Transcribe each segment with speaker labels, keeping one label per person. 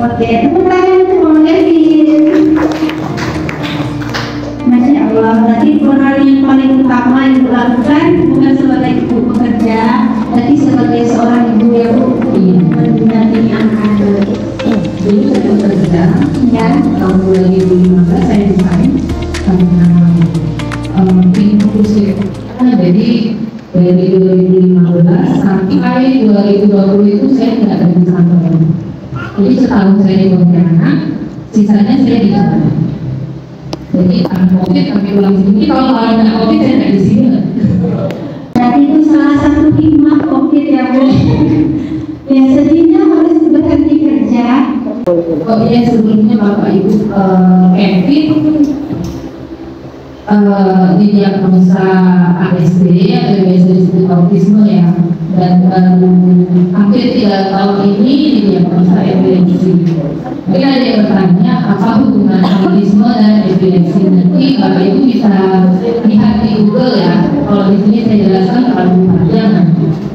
Speaker 1: Oke, tepuk tangan untuk Mama Kevin. Masya Allah, berarti peran yang paling utama yang dilakukan bukan sebagai ibu bekerja, tapi sebagai seorang ibu yang mendampingi anak-anak.
Speaker 2: Dulu saya bekerja,
Speaker 1: Ya,
Speaker 2: tahun 2015 saya desain karena inklusif. Jadi dari 2015 sampai 2020 itu saya tidak ada di kantor. Jadi setahun saya di Pontianak, sisanya saya di sana. Jadi karena COVID kami pulang sini. Kalau nggak COVID saya nggak di sini.
Speaker 1: berarti itu salah satu hikmah COVID ya Bu. Biasanya harus berhenti kerja.
Speaker 2: Oh iya, sebelumnya Bapak Ibu Kevin didiagnosa ASD atau biasa disebut autisme ya, dan hampir 3 tahun ini didiagnosa epilepsi. Mungkin ada yang bertanya apa hubungan autisme dan epilepsi. Nanti Bapak Ibu bisa lihat di Google ya. Kalau di sini saya jelaskan terlalu panjang,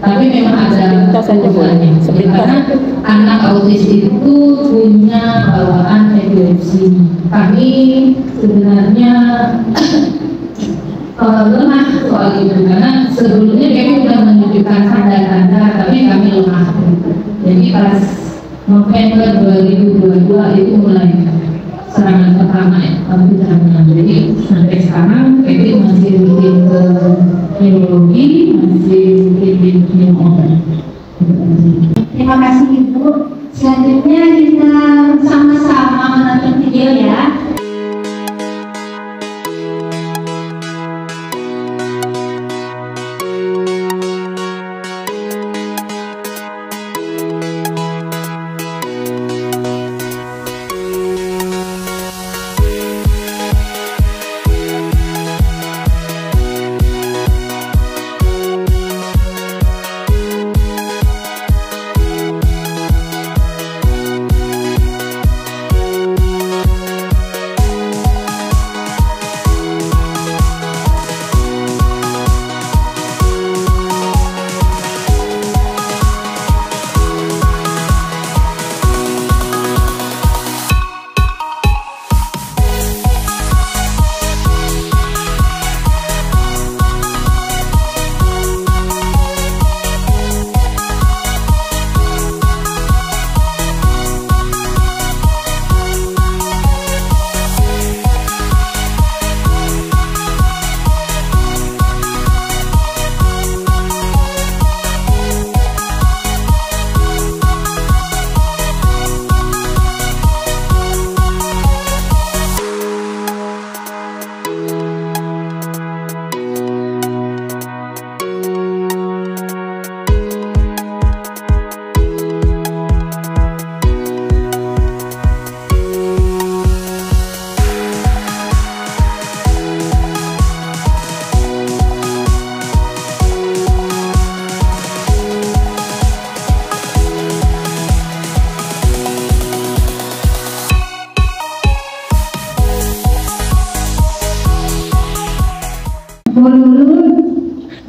Speaker 2: tapi memang ada hubungannya. Karena anak autis itu punya bawaan epilepsi. Kami sebenarnya lemah soal itu, karena sebelumnya kami sudah menunjukkan tanda-tanda, tapi kami lemah. Jadi pas November 2022 itu mulai serangan pertama serangan. Jadi sampai sekarang kami masih rutin ke neurologi, masih rutin minum obat.
Speaker 1: Terima kasih Ibu. Selanjutnya kita sama-sama menonton video ya.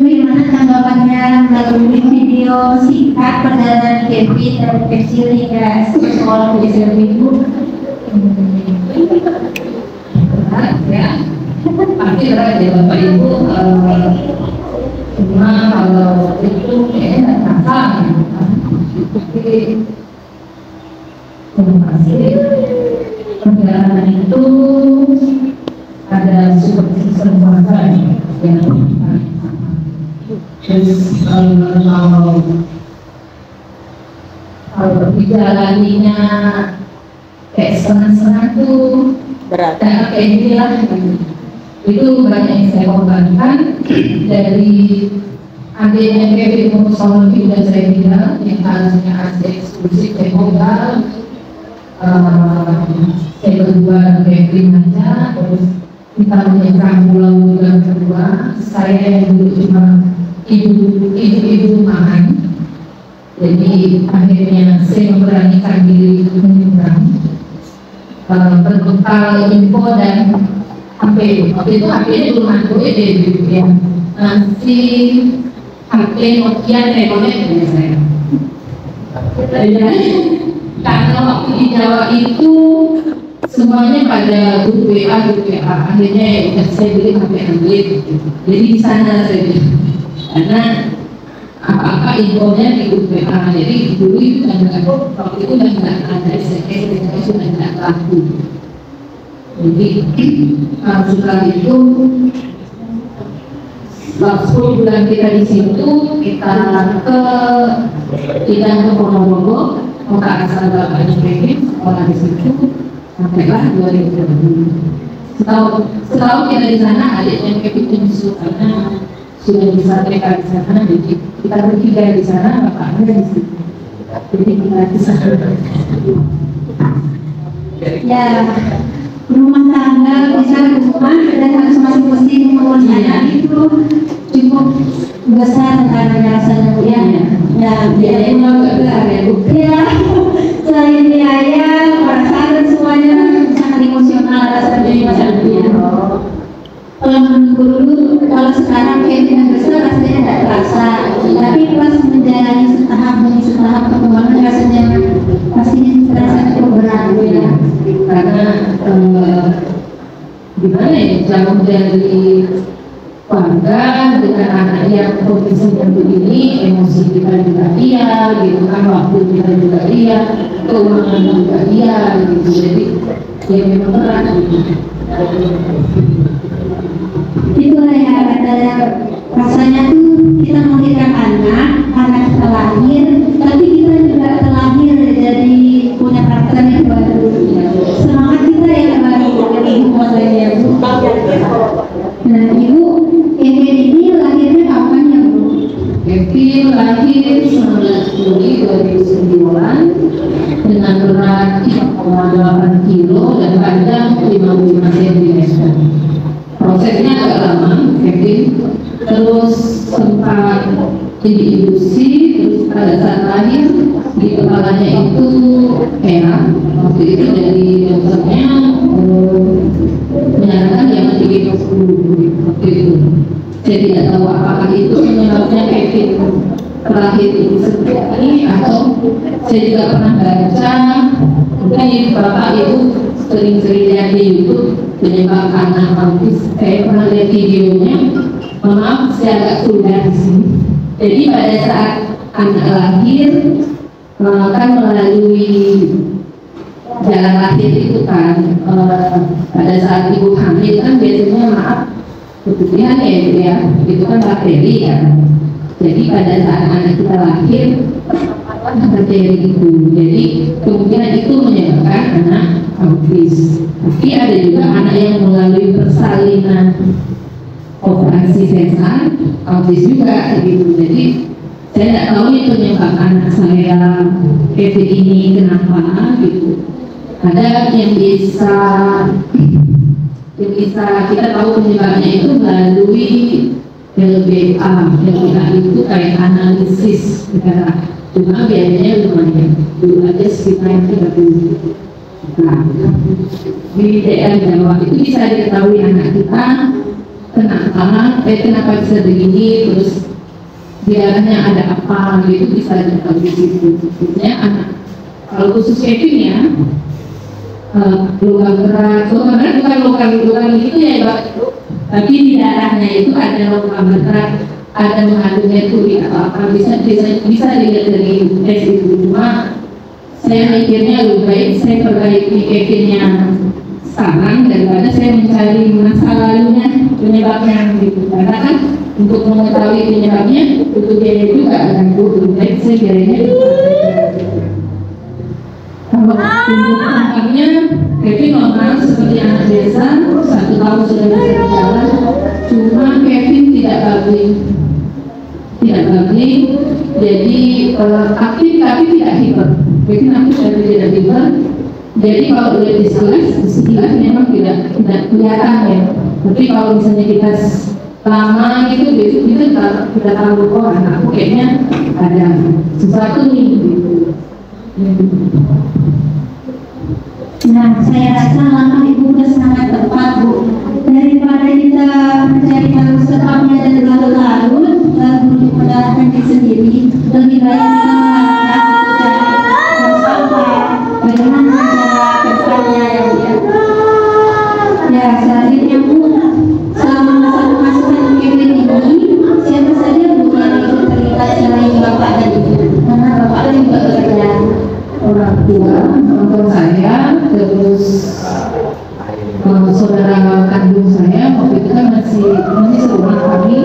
Speaker 1: Bagaimana tanggapannya melalui video singkat perjalanan Kevin dari kecil hingga sekolah menjadi ibu?
Speaker 2: Berat ya, pasti berat ya Bapak Ibu. Cuma kalau itu kayaknya nggak salah ya. Tapi pasti perjalanan itu ada seperti keseluruhan yang terus kalau dijalaninya kayak setengah-setengah tuh
Speaker 3: berat.
Speaker 2: kayak gini lah. Itu banyak yang saya korbankan dari adanya Kevin Mokosologi dan saya bilang yang harusnya ada eksklusif saya modal. Saya berdua Kevin aja, terus kita menyeberang pulau bulan kedua. Saya yang dulu cuma ibu rumahan, jadi akhirnya saya memberanikan diri untuk menyeberang berbekal info dan HP. Waktu itu HP-nya belum Android gitu ya, masih HP Nokia Telenet punya saya. Karena waktu di Jawa itu semuanya pada grup WA, akhirnya ya, saya beli HP Android gitu. Jadi di sana saya beli, karena apa-apa infonya di grup WA. Jadi dulu itu waktu itu nggak ada SMS, sudah nggak laku. Jadi setelah itu 10 bulan kita di situ, kita ke Ponorogo, kota asal bapaknya Kevin, sekolah di situ sampailah 2020. Setahun kita di sana, adiknya Kevin menyusul karena sudah bisa TK di sana, jadi kita bertiga di sana, bapaknya di situ. Jadi kita di sana.
Speaker 1: Ya, rumah tangga bisa rumah dan harus masing-masing mengurus anak itu cukup besar karena rasanya Bu ya. Ya, biayanya juga besar ya Bu. Ya, selain biaya, perasaan dan semuanya sangat emosional rasanya Bu ya. Kalau menunggu dulu, kalau sekarang kayak tidak besar rasanya tidak terasa, tapi pas menjalani setahap demi setahap perkembangan rasanya pastinya terasa cukup berat Bu ya.
Speaker 2: Karena gimana ya, jauh dari keluarga dengan anak yang kondisinya begini, emosi kita juga iya, gitu kan, waktu kita juga iya, keuangan juga iya, gitu. Jadi ya memang berat gitu.
Speaker 1: Itulah ya katanya, rasanya tuh kita melahirkan anak kita lahir, tapi kita juga terlahir jadi punya karakter yang baru. Semangat kita yang baru, jadi mulainya Bu. Nah Ibu, Kevin ini lahirnya kapan ya Bu?
Speaker 2: Kevin lahir 19 Juli 2009 dengan berat 4,8 kilo dan panjang 55 cm. Prosesnya agak lama, Kevin terus sempat diinduksi, terus pada saat lahir di kepalanya itu merah. Waktu itu dari dokternya menyarankan jangan digendong dulu waktu itu. Saya tidak tahu apakah itu menyebabnya Kevin terakhir ini seperti ini, atau saya juga pernah baca mungkin Bapak Ibu sering-sering lihat di YouTube penyebab anak autis. Saya pernah lihat videonya, maaf saya agak sudah di sini. Jadi pada saat anak lahir kan melalui jalan lahir itu kan, pada saat ibu hamil kan biasanya maaf kebutuhan ya, itu kan bakteri ya. Jadi pada saat anak kita lahir bakteri itu, jadi kemungkinan itu menyebabkan anak autis. Tapi ada juga anak yang melalui persalinan operasi sesar autis juga gitu. Jadi saya tidak tahu itu penyebab anak saya Kevin ini kenapa gitu. Ada yang bisa kita tahu penyebabnya itu melalui LBA. LBA itu kayak analisis darah, cuma biayanya lumayan, dulu aja sekitar 30. Nah, di daerah Jawa itu bisa diketahui anak kita kenapa bisa begini, terus darahnya ada apa gitu, bisa diketahui di situ. Biasanya anak kalau khusus Kevin ya, lubang berat bukan lubang itu ya Pak, tapi di darahnya itu ada lubang berat, ada mengandung merkuri atau apa, bisa dilihat dari tes itu. Cuma saya mikirnya lebih baik saya perbaiki Kevinnya sekarang daripada saya mencari masa lalunya penyebabnya gitu. Karena kan untuk mengetahui penyebabnya butuh biaya juga, dan lebih baik saya biayanya kalau tumbuh kembangnya Kevin normal seperti anak biasa, 1 tahun sudah bisa berjalan. Cuma Kevin tidak babbling, jadi aktif tapi tidak hiper. Kevin aktif tapi tidak hiper. Jadi kalau udah di sekilas memang tidak kelihatan ya. Tapi kalau misalnya kita lama gitu, besok kita tahu kok anakku kayaknya ada sesuatu nih gitu.
Speaker 1: Nah, saya rasa langkah Ibu sudah sangat tepat Bu. Daripada kita mencari tahu sebabnya dan berlarut-larut lalu menyalahkan diri sendiri, lebih baik kita melakukan secara bersama rencana kedepannya ya Bu ya. Ya selanjutnya Bu, selama masa pengasuhan Kevin ini siapa saja Bu yang ikut terlibat selain Bapak dan Ibu? Karena Bapak kan juga bekerja.
Speaker 2: Orang tua saya, terus saudara kandung saya waktu itu kan masih seumur kami,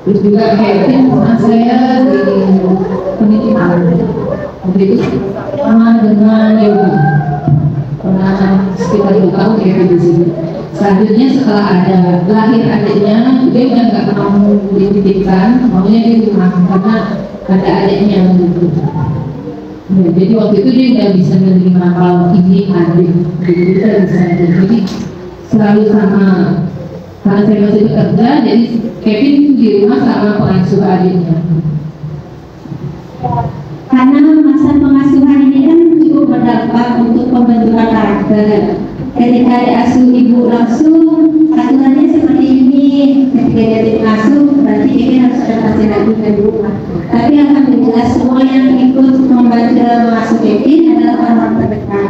Speaker 2: terus juga Kevin pernah saya di penitipan waktu itu sama dengan Yogi, pernah sekitar 2 tahun Kevin di sini. Selanjutnya setelah ada lahir adiknya, dia udah nggak mau dititipkan, maunya di rumah karena ada adiknya gitu. Ya, jadi waktu itu dia nggak bisa menerima kalau ini adik, jadi dia bisa. Jadi selalu sama, karena saya masih bekerja, jadi Kevin di rumah sama pengasuh adiknya.
Speaker 1: Karena masa pengasuhan ini kan cukup berdampak untuk pembentukan karakter. Ketika diasuh ibu langsung, asuhannya seperti ini. Ketika dia diasuh, berarti ini harus adaptasi lagi ke rumah. Tapi alhamdulillah semua yang ikut membantu dalam mengasuh Kevin adalah orang terdekat.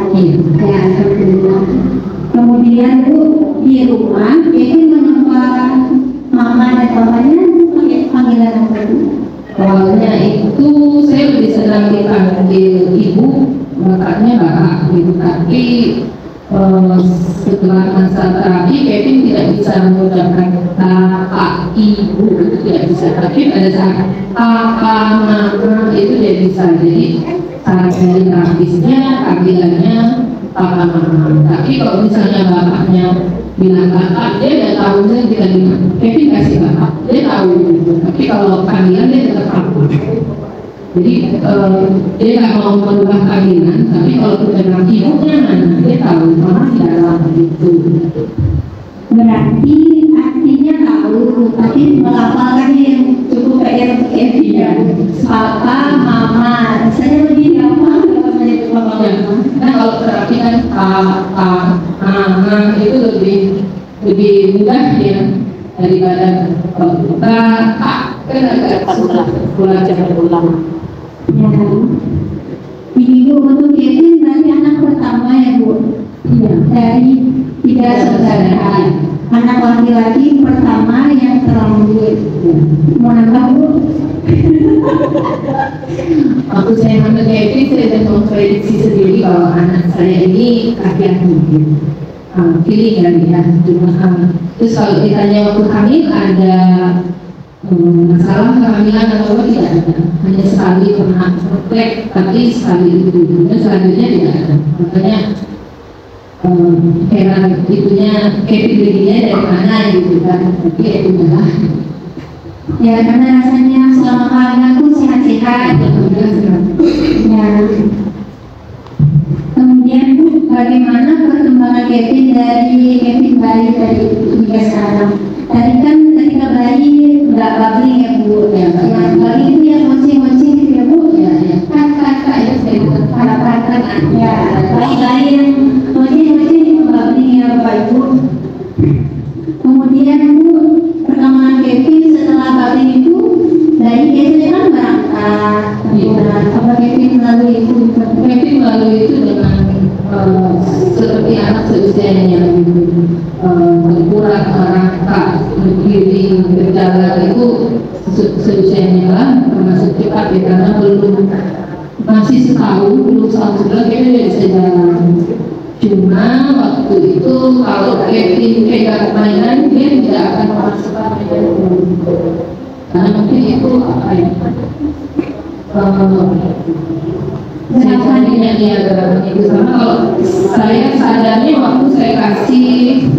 Speaker 1: Ya, alhamdulillah. Kemudian Bu, di rumah Kevin menyapa mama dan papanya pakai panggilan apa Bu?
Speaker 2: Awalnya itu saya lebih senang dipanggil ibu, makanya bapak gitu. Tapi setelah masa terapi Kevin tidak bisa mengucapkan kakak, ibu itu tidak bisa. Tapi pada saat kakak, mama itu dia bisa. Jadi saat dari terapisnya panggilannya kakak, mama. Tapi kalau misalnya bapaknya bilang kakak, dia udah tahu saya kita bilang Kevin kasih kakak, dia tahu gitu. Tapi kalau panggilan dia tetap kakak. Jadi dia nggak mau merubah panggilan, tapi kalau kita bilang ibunya mana, dia tahu mama tidak lama gitu.
Speaker 1: Berarti artinya tahu, tapi melafalkannya yang cukup kayak Kevin ya. Papa, mama, saya lebih gampang kalau menyebut papa mama.
Speaker 2: Nah kalau terapi kan papa, mama itu lebih mudah ya daripada kakak kan agak pulang.
Speaker 1: Ya. Ibu untuk Kevin berarti anak pertama ya Bu? Iya. Dari 3 saudara. Anak laki-laki pertama yang terlahir. Mau nambah Bu?
Speaker 2: Waktu saya hamil Kevin, saya sudah memprediksi sendiri kalau anak saya ini laki-laki. Pilih kan ya, terus kalau ditanya waktu hamil ada masalah kehamilan atau apa, tidak ada, hanya sekali pernah refleks, tapi sekali itu, dan selanjutnya tidak ada. Makanya heran itunya Kevin dirinya dari mana gitu kan, tapi itu adalah
Speaker 1: Ya karena rasanya selama kehamilan pun sehat-sehat. Ya. Kemudian Bu, bagaimana perkembangan Kevin dari Kevin bayi dari hingga sekarang? Tadi kan ketika bayi nggak babbling ya Bu, ya bayi itu yang moncing-moncing gitu ya Bu, ya kakak ya saya kakak ya bayi yang moncing-moncing itu babbling ya Bapak Ibu. Kemudian Bu, perkembangan Kevin setelah babbling itu bayi biasanya kan berangkat. Apa Kevin melalui itu?
Speaker 2: Kevin melalui itu dengan seperti anak seusianya gitu, berkurang, merangkak, berdiri, berjalan itu seusianya lah, termasuk cepat ya karena masih setahun, belum setahun sebelah Kevin dia bisa jalan. Cuma waktu itu kalau Kevin pegang mainan dia tidak akan memasukkan mainan karena mungkin itu apa ya, sebenarnya dia gerakannya itu sama. Kalau saya sadarnya waktu saya kasih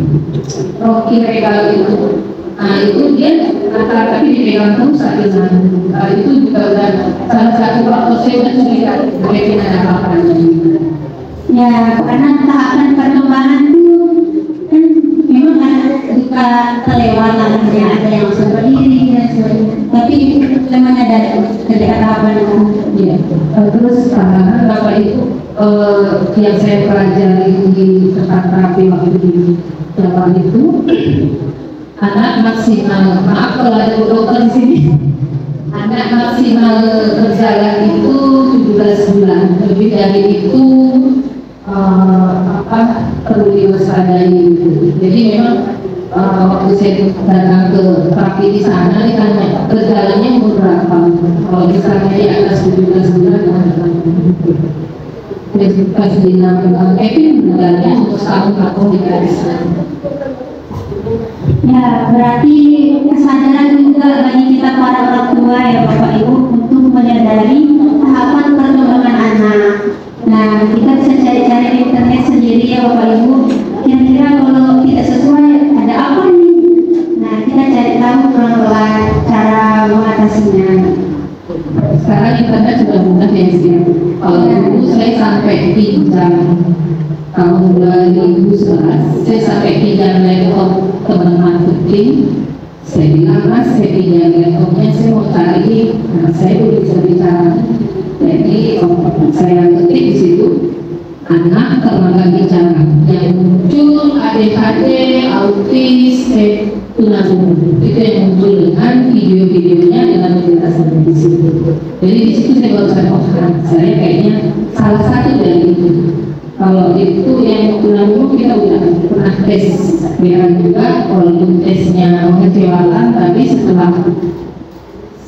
Speaker 2: Rocky regal itu, nah itu dia rata-rata dipegang terus saat itu juga udah salah satu faktor saya udah cerita Kevin ada apa-apanya.
Speaker 1: Ya karena tahapan perkembangan itu kan memang ada suka kelewatan, ada yang langsung berdiri dan sebagainya. Tapi memang ada ketika tahapan itu.
Speaker 2: Ya, terus Bapak itu yang saya pelajari di tempat terapi waktu di Jawa itu, anak maksimal, maaf kalau ada dokter di sini, anak maksimal berjalan itu 17 bulan. Lebih dari itu perlu diwaspadai gitu. Jadi memang waktu saya datang ke terapi di sana ditanya gejalanya umur berapa, kalau misalnya di atas 17 bulan pas bilang Kevin gejalanya umur setahun aku dikasih.
Speaker 1: Ya, berarti kesadaran juga bagi kita para orang tua ya Bapak Ibu untuk menyadari tahapan perkembangan anak. Nah, kita bisa cari-cari di internet sendiri ya Bapak Ibu. Kira-kira kalau tidak sesuai ada apa nih? Nah, kita cari tahu pelan-pelan cara mengatasinya.
Speaker 2: Sekarang internet sudah mudah ya sih. Kalau dulu saya sampai pinjam tahun 2011, saya sampai pinjam laptop teman marketing. Saya bilang, Mas, saya pinjam laptopnya, saya mau cari, saya belum bisa bicara. Jadi saya ketik di situ anak kemampuan bicara yang muncul ADHD, autis, tunarungu itu yang muncul dengan video-videonya dengan penjelasan di situ. Jadi di situ saya baru sadar, oh saya kayaknya salah satu dari itu. Kalau itu yang tunarungu kita udah pernah tes, biar juga walaupun tesnya mengecewakan, tapi setelah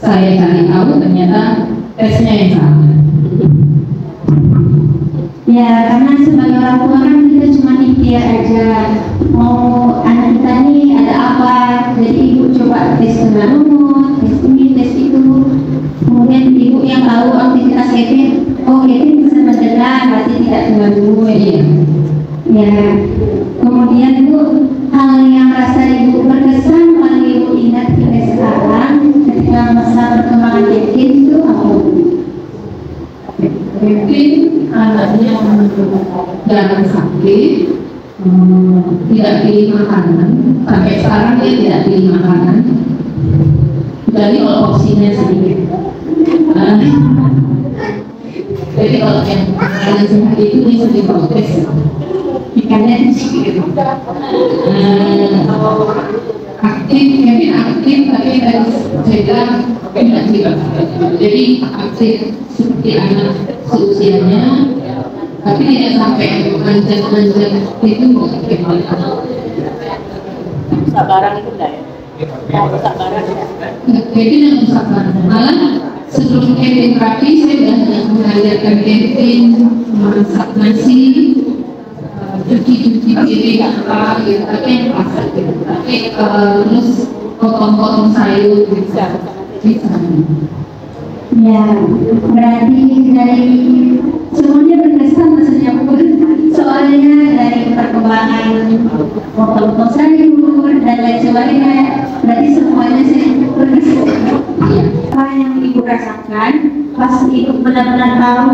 Speaker 2: saya cari tahu ternyata tesnya yang sama.
Speaker 1: Ya, karena sebagai orang tua kan kita cuma ikhtiar aja mau anak kita ini ada apa, jadi ibu coba tes tunarungu, tes ini, tes itu. Kemudian ibu yang tahu aktivitas Kevin, oh Kevin bisa mendengar, berarti tidak tunarungu ya. Ya, kemudian itu hal yang rasa ibu berkesan paling ibu ingat sampai sekarang ketika masa perkembangan Kevin itu apa?
Speaker 2: Mungkin anaknya jarang sakit, tidak pilih makanan, sampai sekarang dia tidak pilih makanan, jadi kalau opsinya sedikit. Jadi kalau yang sehat itu dia sering protes, ikannya sedikit. Aktif, Kevin aktif, tapi tadi saya bilang tidak juga. Jadi aktif seperti anak seusianya, tapi tidak sampai manjat-manjat itu
Speaker 3: sabaran itu enggak ya? Sabaran ya?
Speaker 2: Kevin yang sabar. Malah sebelum Kevin terapi saya sudah mengajarkan Kevin masak nasi, cuci piring apa gitu, tapi yang masak gitu. Tapi terus potong-potong sayur bisa.
Speaker 1: Ya, berarti dari semuanya berkesan maksudnya Bu. Soalnya dari perkembangan potong-potong sayur dan lain sebagainya, berarti semuanya saya berkesan. Apa yang Ibu rasakan pas Ibu benar-benar tahu,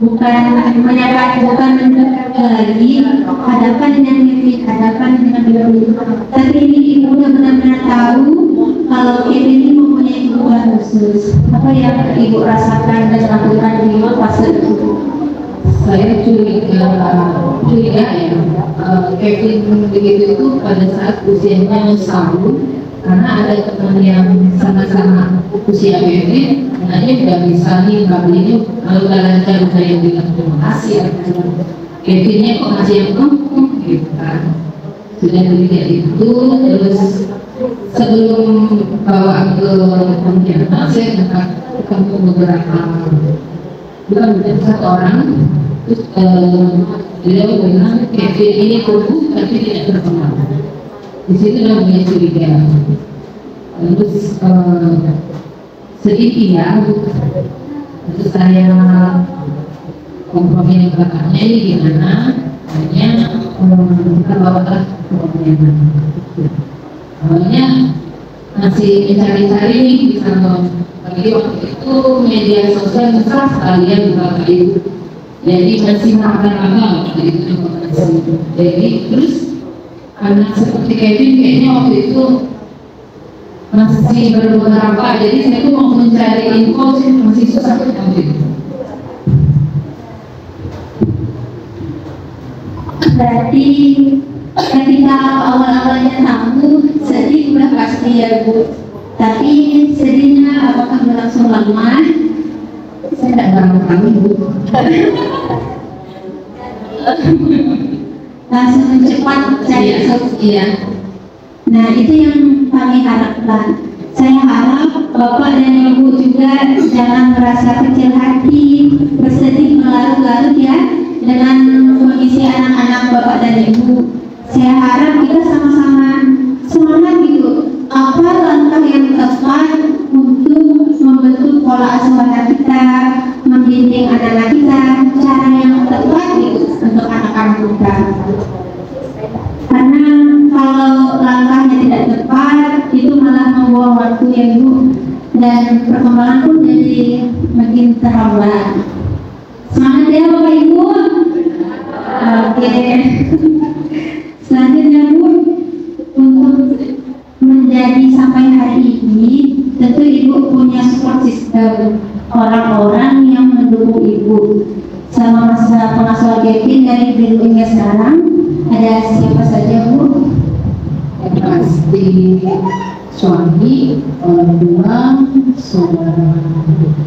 Speaker 1: bukan menyatakan, bukan mendekat lagi hadapan dengan Kevin, hadapan dengan Ibu, tapi ini Ibu benar-benar tahu kalau Kevin ini mempunyai kebutuhan khusus. Apa yang Ibu rasakan dan lakukan di fase itu?
Speaker 2: Saya curiga ya, Kevin begitu itu pada saat usianya setahun, karena ada teman yang sama-sama usia Kevin, anaknya sudah bisa nih ini lalu lancar, saya bilang terima kasih, Kevinnya kok masih yang gitu kan. Sudah demikian itu, terus sebelum bawa ke pengkhianat, saya ketemu beberapa, bukan satu orang, terus beliau bilang Kevin ini tumbuh tapi tidak berkembang. Di situ namanya curiga. Terus sedikit ya, terus saya kompromi yang belakangnya ini gimana? Hanya kita bawalah kompromi. Awalnya masih mencari-cari nih di sana. Bagi waktu itu media sosial besar sekali ya di Bapak Ibu. Jadi masih makan-makan itu informasi. Jadi terus anak seperti Kevin kayaknya waktu itu masih beberapa. Jadi saya tuh mau mencari info sih masih susah sekali.
Speaker 1: Berarti ketika awal-awalnya tamu sedih udah pasti ya Bu, tapi sedihnya apakah berlangsung lama?
Speaker 2: Saya tidak tahu Bu.
Speaker 1: langsung cepat cari solusi.
Speaker 2: Iya.
Speaker 1: Nah, itu yang kami harapkan. Saya harap Bapak dan Ibu juga jangan merasa kecil hati, bersedih melarut-larut ya dengan kondisi anak-anak Bapak dan Ibu. Saya harap kita sama-sama semangat gitu. Apa langkah yang tepat untuk membentuk pola asuh anak kita, membimbing anak-anak kita, cara yang tepat gitu untuk anak-anak kita. Karena kalau langkahnya tidak tepat, itu malah membuang waktu ya Bu, dan perkembangan pun jadi makin terhambat. Semangat ya Bapak Ibu. Oke. Selanjutnya Bu, untuk menjadi sampai hari ini, tentu Ibu punya support system, orang-orang yang mendukung Ibu selama masa pengasuhan Kevin dari dulu hingga sekarang. Ada siapa saja Bu?
Speaker 2: Yang pasti suami, orang tua, saudara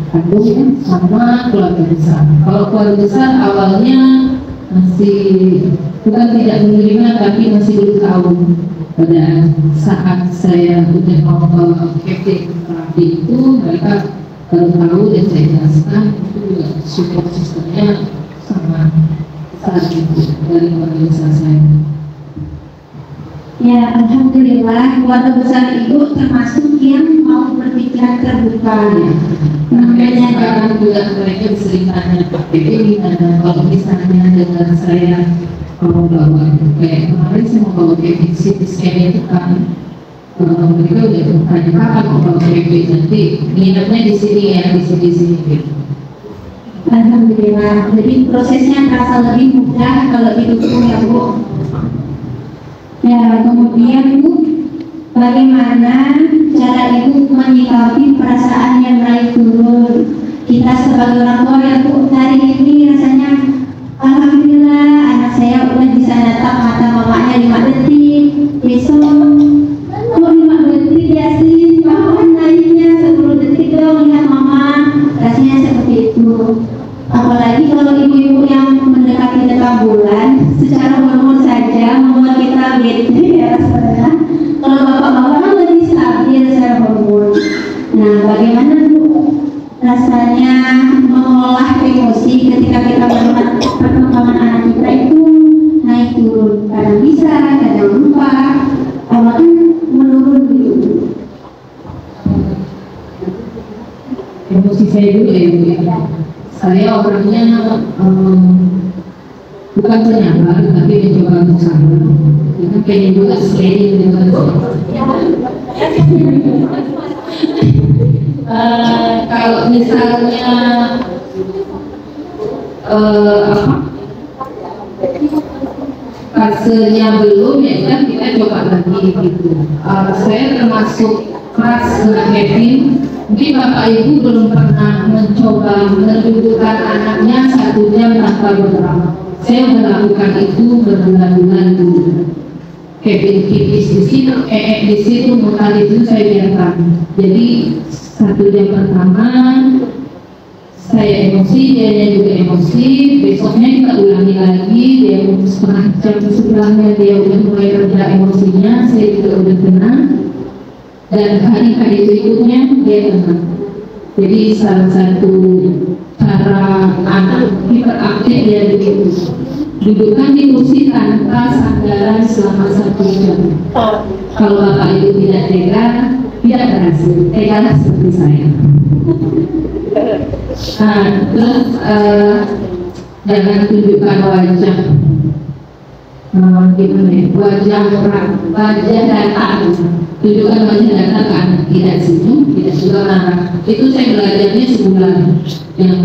Speaker 2: kandung, sama keluarga besar. Kalau keluarga besar awalnya masih bukan tidak menerima, tapi masih belum tahu. Pada saat saya udah mau ke Kevin terapi itu, mereka baru tahu dan saya jelaskan itu juga support sistemnya sama saat itu dari keluarga besar saya.
Speaker 1: Ya, alhamdulillah keluarga besar Ibu termasuk yang mau berpikiran terbuka.
Speaker 2: Makanya sekarang juga mereka sering tanya Pak Dewi, kalau misalnya dengan saya mau bawa kayak kemarin saya mau bawa Kevin CT scan itu kan, mereka udah tanya kapan mau bawa Kevin, nanti nginepnya di sini ya, di sini.
Speaker 1: Alhamdulillah, jadi prosesnya terasa lebih mudah kalau didukung ya Bu. Ya, kemudian Bu, bagaimana cara Ibu menyikapi perasaan yang naik turun? Kita sebagai orang tua ya Bu, hari ini rasanya alhamdulillah anak saya udah bisa natap mata mamanya 5 detik, besok kok 5 detik ya sih, kapan naiknya 10 detik dong lihat mama, rasanya seperti itu. Apalagi kalau ibu-ibu yang mendekati 6 bulan, secara hormon saja membuat kita bete ya rasanya. Kalau bapak-bapak kan lebih stabil secara hormon. Nah, bagaimana Bu rasanya mengolah emosi ketika kita melihat perkembangan anak kita itu naik turun, kadang bisa, kadang lupa, awalnya menurun gitu.
Speaker 2: Emosi saya dulu ya Bu. Saya orangnya bukan penyabar, tapi mencoba untuk sabar. Karena pengen juga sliding dengan kalau misalnya fasenya belum ya kan kita coba lagi gitu. Saya termasuk keras dengan Kevin. Mungkin Bapak Ibu belum pernah mencoba mendudukkan anaknya 1 jam tanpa bergerak. Saya melakukan itu berbulan-bulan dulu. Kevin pipis di situ, di situ, muntah itu saya biarkan. Jadi 1 jam pertama saya emosi, dia juga emosi. Besoknya kita ulangi lagi, dia setengah jam sebelumnya dia udah mulai reda emosinya, saya juga udah tenang. Dan hari-hari berikutnya dia tenang. Jadi salah satu cara anak hiperaktif dia begitu, dudukkan di kursi tanpa sandaran selama 1 jam. Kalau Bapak Ibu tidak tega, tidak berhasil. Tegalah seperti saya. Nah, terus jangan tunjukkan wajah gimana ya, wajah datar. Tunjukkan wajah datar ke anak, tidak senyum, tidak juga marah. Itu saya belajarnya sebulan. Yang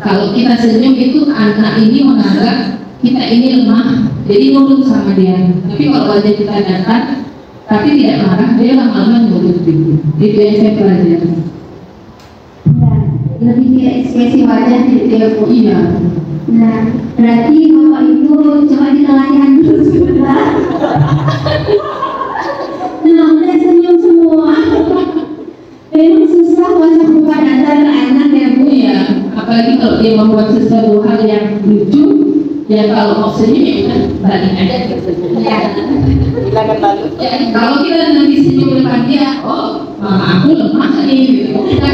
Speaker 2: kalau kita senyum itu anak ini menganggap kita ini lemah, jadi nurut sama dia. Tapi kalau wajah kita datar tapi tidak marah, dia lama-lama nurut gitu. Itu yang saya pelajari.
Speaker 1: Ya, lebih ke ekspresi wajah gitu ya Bu.
Speaker 2: Iya.
Speaker 1: Nah, berarti Bapak Ibu coba dilatihan dulu sebentar. Nah, udah senyum semua. Memang susah wajah muka datar ke anak ya Bu.
Speaker 2: Iya, apalagi kalau dia membuat sesuatu hal yang lucu, Ya kalau mau senyum ya udah balik aja gitu.
Speaker 1: Ya.
Speaker 3: Hilangkan malu.
Speaker 2: Ya, kalau kita nanti senyum depan dia, oh mama aku lemah nih, gitu. Kita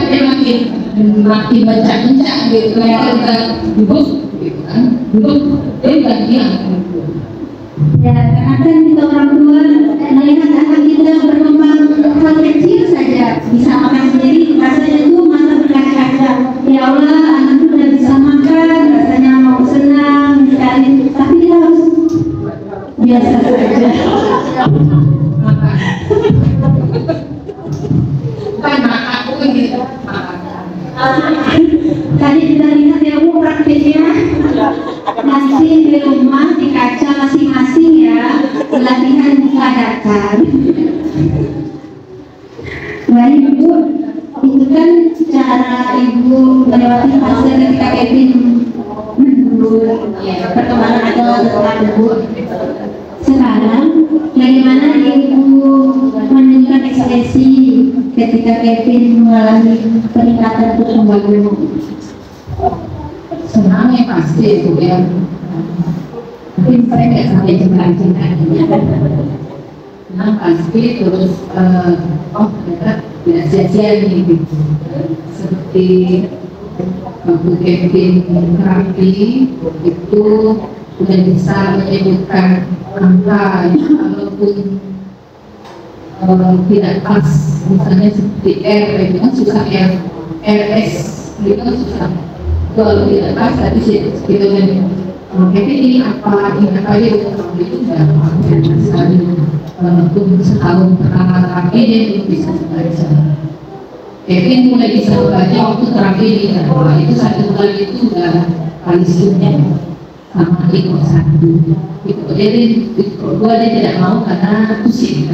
Speaker 2: makin bencak-bencak gitu, kayak kita duduk, gitu kan, duduk, dia.
Speaker 1: Ya, kadang kita orang tua melihat anak kita berkembang hal kecil saja bisa makan sendiri, rasanya itu mata berkaca-kaca. Ya Allah, anakku udah bisa makan, rasanya mau senang sekali. Tapi kita harus biasa saja.
Speaker 2: Aku gitu.
Speaker 1: Tadi kita lihat ya Bu praktiknya.
Speaker 3: Ya, ada masalah.
Speaker 1: Masih di rumah di kaca masing-masing ya, latihan buka datar. Baik Ibu, itu kan cara Ibu melewati fase ketika Kevin perkembangan atau setelah Ibu. Sekarang bagaimana Ibu menunjukkan ekspresi ketika Kevin mengalami peningkatan perkembangan?
Speaker 2: Senang ya pasti itu ya. Mungkin saya nggak sampai cinta-cinta. Senang pasti terus ternyata tidak sia-sia nih gitu. Seperti waktu Kevin terapi itu sudah bisa menyebutkan angka ya, walaupun tidak pas, misalnya seperti R itu kan susah ya, RS itu kan susah. Kalau tidak pas tadi sih gitu kan, ini apa itu udah sekali untuk setahun pertama terapi dia belum bisa membaca. Kevin mulai bisa membaca waktu terapi di Jawa itu 1 bulan itu udah paling sulit sama ikut 1 ikut jadi ikut 2 dia tidak mau karena pusing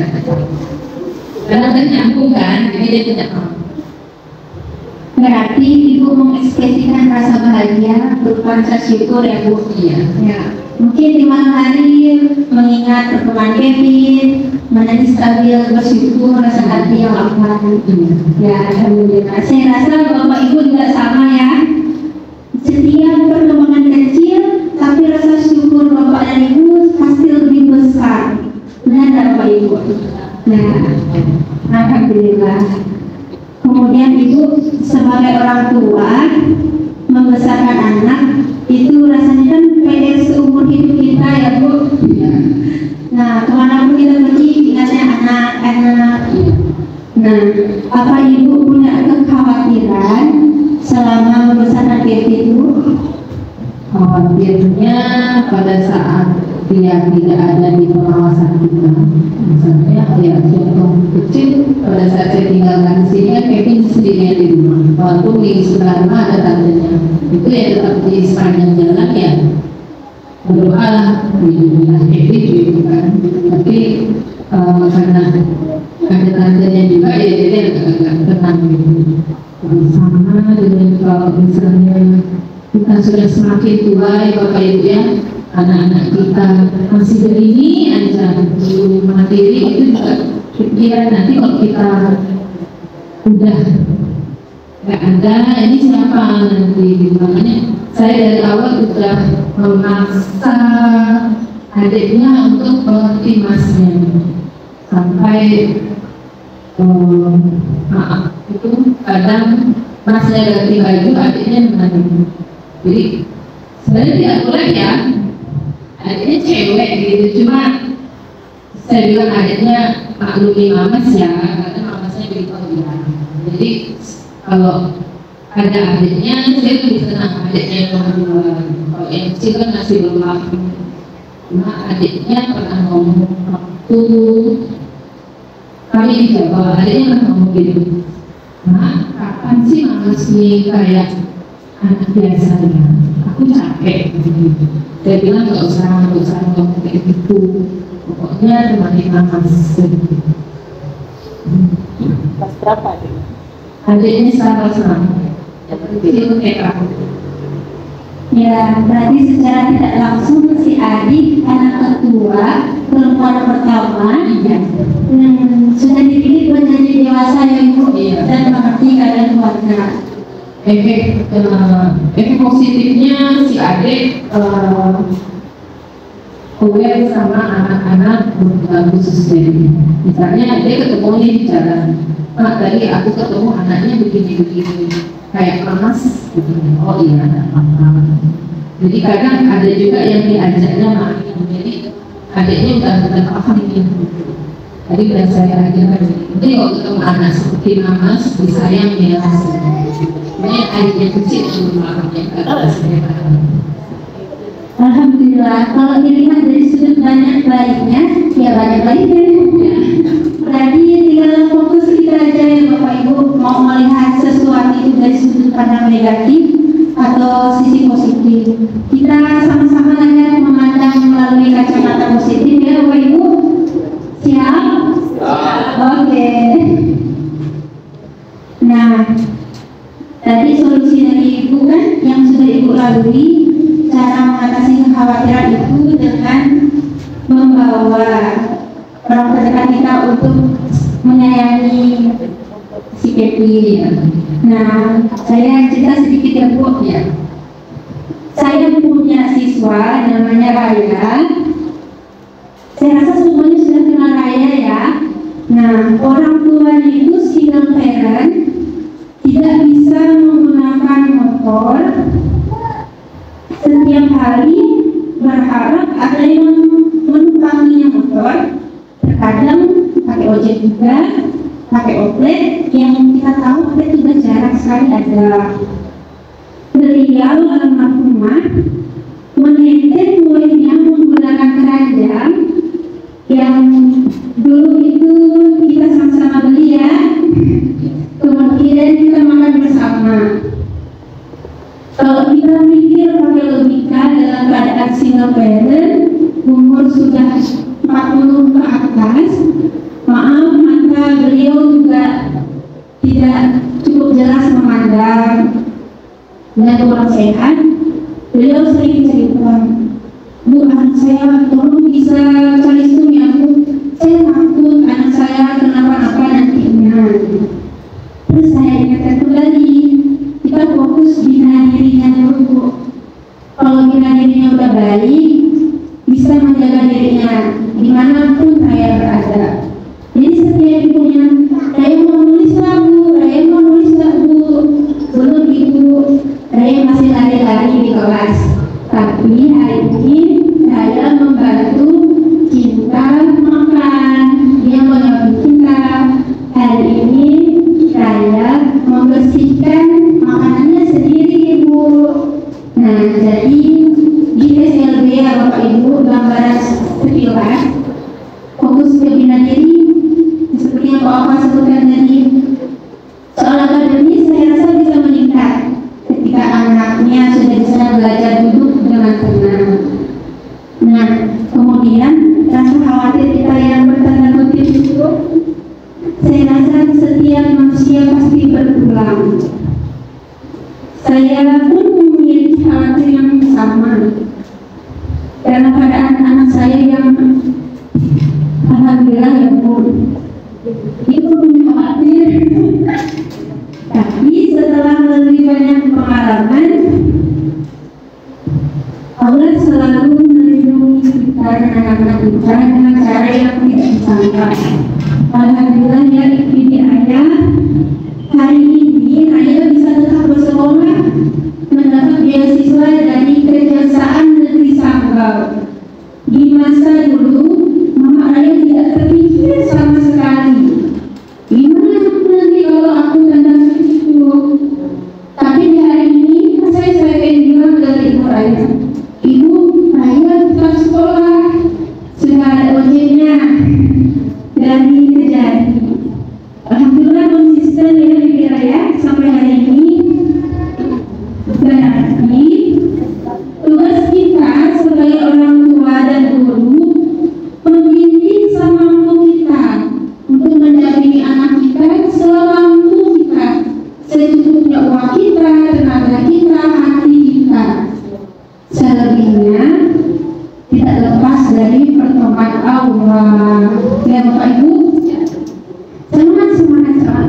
Speaker 2: karena kan nyambung kan, jadi dia tidak mau.
Speaker 1: Berarti Ibu mengekspresikan rasa bahagia berupa rasa syukur ya Bu.
Speaker 2: Iya.
Speaker 1: Ya. Mungkin di malam hari mengingat perkembangan Kevin, menjadi stabil bersyukur rasa hati yang lapang. Ya, alhamdulillah. Saya rasa Bapak Ibu juga sama ya. Setiap perkembangan kecil, tapi rasa syukur Bapak dan Ibu pasti lebih besar. Benar Bapak Ibu. Nah, alhamdulillah. Kemudian Ibu sebagai orang tua membesarkan anak itu rasanya kan PR seumur hidup kita ya Bu. Nah, kemanapun kita pergi ingatnya anak-anak. Nah, apa Ibu punya kekhawatiran selama membesarkan Kevin Bu?
Speaker 2: Khawatirnya pada saat dia tidak ada di pengawasan kita, misalnya ya contoh kecil pada saat saya tinggalkan di sini kan Kevin sendirian di rumah, walaupun di sebelah rumah ada tantenya, itu ya tetap di sepanjang jalan ya berdoa lah, alhamdulillah Kevin gitu kan, tapi karena ada tantenya juga ya jadi agak tenang gitu. Sama dengan kalau misalnya kita sudah semakin tua ya Bapak Ibu ya, anak-anak kita masih begini aja belum mandiri, itu juga pikiran nanti kalau kita udah nggak ada ini siapa nanti. Makanya saya dari awal sudah memaksa adiknya untuk mengerti masnya sampai maaf itu kadang masnya ganti baju adiknya menangis. Jadi sebenarnya tidak boleh ya, adiknya cewek gitu, cuma saya bilang adiknya maklumi mamas ya, karena mamasnya beritahu dia. Jadi kalau ada adiknya, saya lebih tenang adiknya yang kedua. Kalau yang kecil kan masih belum paham. Cuma adiknya pernah ngomong waktu kami di Jawa, adiknya pernah ngomong gitu, "Mak, kapan sih mamas nih kayak anak biasanya? Aku capek." Gitu. Saya bilang nggak usah ngomong kayak gitu, pokoknya temani mamas.
Speaker 3: Kelas berapa tuh?
Speaker 2: Adiknya salah itu kayak aku.
Speaker 1: Ya, berarti secara tidak langsung si adik anak kedua perempuan pertama sudah dididik menjadi dewasa yang Ibu dan mengerti keadaan keluarga.
Speaker 2: Efek positif positifnya si adik aware sama anak-anak khususnya. Misalnya dia ketemu nih di jalan, tadi aku ketemu anaknya begini-begini, kayak panas gitu. Oh iya, ada apa-apa. Jadi kadang ada juga yang diajaknya main, jadi adiknya udah paham nih. Tadi udah saya ajarkan. Jadi kalau ketemu anak seperti mama, seperti sayang ya. Sebenarnya adiknya kecil itu makanya
Speaker 1: Alhamdulillah, kalau dilihat dari sudut banyak baiknya, ya banyak baiknya. Berarti tinggal fokus kita aja ya Bapak Ibu, mau melihat sesuatu itu dari sudut pandang negatif atau sisi positif. Kita sama-sama aja memandang melalui kacamata positif ya Bapak Ibu. Siap? Oke. Nah, tadi solusi dari Ibu kan yang sudah Ibu lalui. Cara mengatasi kekhawatiran itu dengan membawa orang terdekat kita untuk menyayangi si Pepi. Nah, saya cerita sedikit ya Bu ya. Saya punya siswa namanya Raya. Saya rasa semuanya sudah kenal Raya ya. Nah, orang tuanya itu single parent, tidak bisa menggunakan motor. Setiap hari berharap ada yang menumpanginya motor, terkadang pakai ojek juga, pakai oplet yang kita tahu oplet juga jarang sekali ada. Beliau almarhumah menenun kuenya menggunakan keranjang yang dulu itu kita sama-sama beli ya, kemudian kita makan bersama. Kalau kita mikir pakai logika dalam keadaan single parent, umur sudah 40 ke atas, maaf mata beliau juga tidak cukup jelas memandang dan kurang sehat. Beliau sering cerita, Bu, anak saya tolong bisa cari sum ya Bu, saya takut anak saya kenapa-napa nantinya. Terus saya ingatkan kembali, kita fokus bina dirinya dulu. Kalau bina dirinya udah baik, bisa menjaga dirinya dimanapun saya berada. Jadi setiap ibunya, saya mau nulis lah Bu, saya mau nulis lah Bu. Belum Ibu, saya masih lari-lari di kelas. Tapi hari ini saya membantu Cinta makan. Dia mau nyobin Cinta. Hari ini saya membersihkan makanannya sendiri Ibu. Nah, jadi di SLB ya Bapak Ibu, gambaran sekilas fokus ke bina diri seperti yang Pak Opa sebutkan tadi. Soal akademis saya rasa bisa meningkat ketika anaknya sudah bisa belajar duduk dengan tenang. Nah, kemudian rasa khawatir kita yang bertanda kutip itu, saya rasa setiap manusia pasti berulang. Saya pun memiliki khawatir yang sama dalam keadaan anak saya yang alhamdulillah ya Bu, itu punya khawatir. Tapi setelah lebih banyak pengalaman, Allah selalu melindungi kita dan anak-anak kita dengan cara yang tidak disangka. Alhamdulillah ya Ibu Ayah, hari ini Ayah bisa tetap bersekolah, mendapat beasiswa dari Kejaksaan Negeri Sanggau. Di masa dulu, Mama Ayah tidak terpikir sama sekali. Gimana nanti kalau aku tendang itu? Tapi di hari ini, saya ingin bilang dari Ibu Ayah, Ibu, Ayah tetap sekolah, sudah ada ojeknya dari Kejari. Alhamdulillah konsisten ya Ibu Ayah sampai hari ini. Berarti tugas kita sebagai orang tua dan guru membimbing semampu kita untuk mendampingi anak kita semampu kita, secukupnya uang kita, tenaga kita, hati kita. Selebihnya tidak lepas dari pertolongan Allah. Ya Bapak Ibu, semangat.